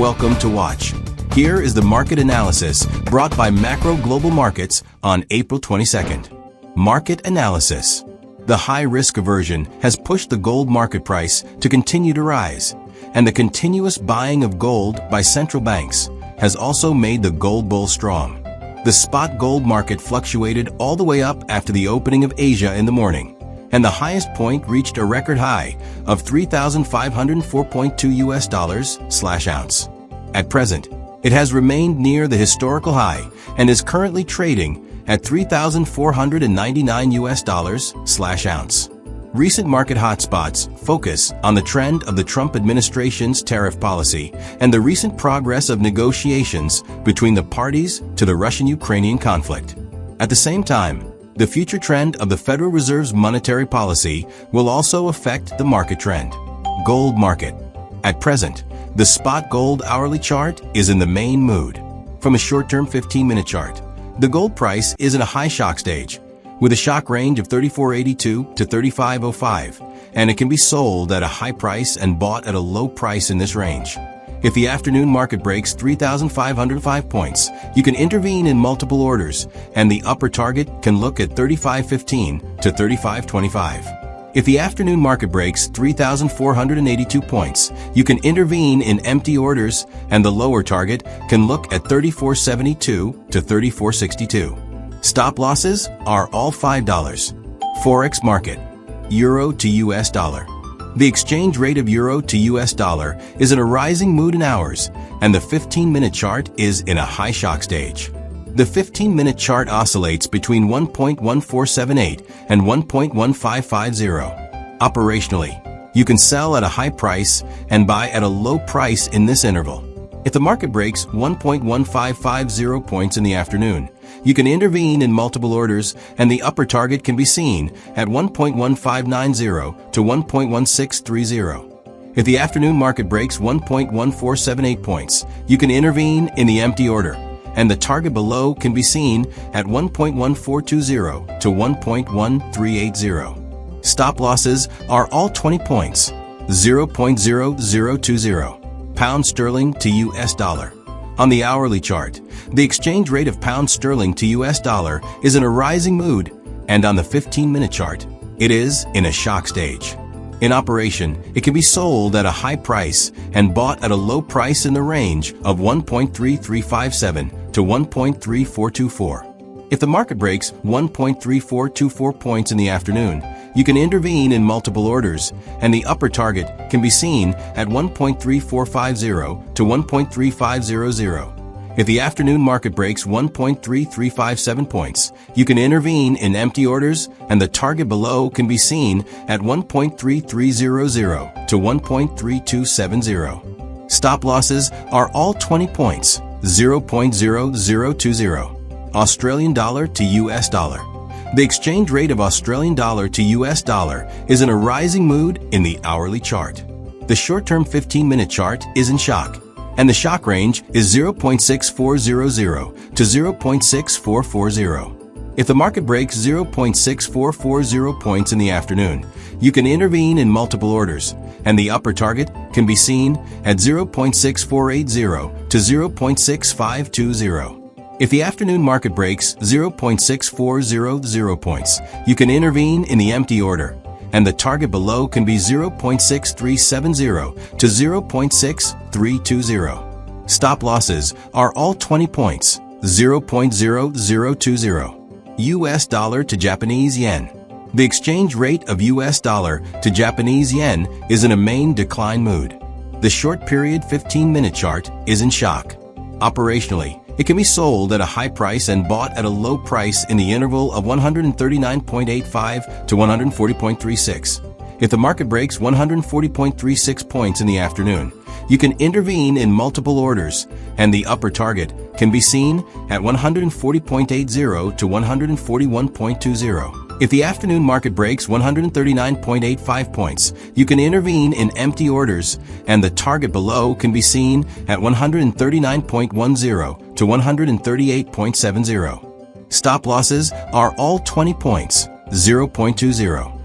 welcome to Watch. Here is the market analysis brought by Macro Global Markets on April 22nd. Market analysis. The high risk aversion has pushed the gold market price to continue to rise, and the continuous buying of gold by central banks has also made the gold bull strong. The spot gold market fluctuated all the way up after the opening of Asia in the morning, and the highest point reached a record high of $3,504.2/ounce. At present, it has remained near the historical high and is currently trading at $3,499/ounce. Recent market hotspots focus on the trend of the Trump administration's tariff policy and the recent progress of negotiations between the parties to the Russian-Ukrainian conflict. At the same time, the future trend of the Federal Reserve's monetary policy will also affect the market trend. Gold market. At present, the spot gold hourly chart is in the main mood. From a short-term 15-minute chart, the gold price is in a high shock stage, with a shock range of 34.82 to 35.05, and it can be sold at a high price and bought at a low price in this range. If the afternoon market breaks 3,505 points, you can intervene in multiple orders, and the upper target can look at 35.15 to 35.25. If the afternoon market breaks 3,482 points, you can intervene in empty orders, and the lower target can look at 34.72 to 34.62. Stop losses are all $5. Forex market. Euro to US dollar. The exchange rate of euro to US dollar is in a rising mood in hours, and the 15-minute chart is in a high shock stage. The 15-minute chart oscillates between 1.1478 and 1.1550. Operationally, you can sell at a high price and buy at a low price in this interval. If the market breaks 1.1550 points in the afternoon, you can intervene in multiple orders, and the upper target can be seen at 1.1590 to 1.1630. If the afternoon market breaks 1.1478 points, you can intervene in the empty order, and the target below can be seen at 1.1420 to 1.1380. Stop losses are all 20 points. 0.0020. Pound sterling to US dollar. On the hourly chart, the exchange rate of pound sterling to US dollar is in a rising mood, and on the 15-minute chart, it is in a shock stage. In operation, it can be sold at a high price and bought at a low price in the range of 1.3357 to 1.3424. If the market breaks 1.3424 points in the afternoon, you can intervene in multiple orders, and the upper target can be seen at 1.3450 to 1.3500. If the afternoon market breaks 1.3357 points, you can intervene in empty orders, and the target below can be seen at 1.3300 to 1.3270. Stop losses are all 20 points. 0.0020. Australian dollar to US dollar. The exchange rate of Australian dollar to US dollar is in a rising mood in the hourly chart. The short-term 15-minute chart is in shock, and the shock range is 0.6400 to 0.6440. If the market breaks 0.6440 points in the afternoon, you can intervene in multiple orders, and the upper target can be seen at 0.6480 to 0.6520. If the afternoon market breaks 0.6400 points, you can intervene in the empty order, and the target below can be 0.6370 to 0.6320. Stop losses are all 20 points. 0.0020. US dollar to Japanese yen. The exchange rate of US dollar to Japanese yen is in a main decline mood. The short period 15-minute chart is in shock. Operationally, it can be sold at a high price and bought at a low price in the interval of 139.85 to 140.36. If the market breaks 140.36 points in the afternoon, you can intervene in multiple orders, and the upper target can be seen at 140.80 to 141.20. If the afternoon market breaks 139.85 points, you can intervene in empty orders, and the target below can be seen at 139.10 to 138.70. Stop losses are all 20 points. 0.20.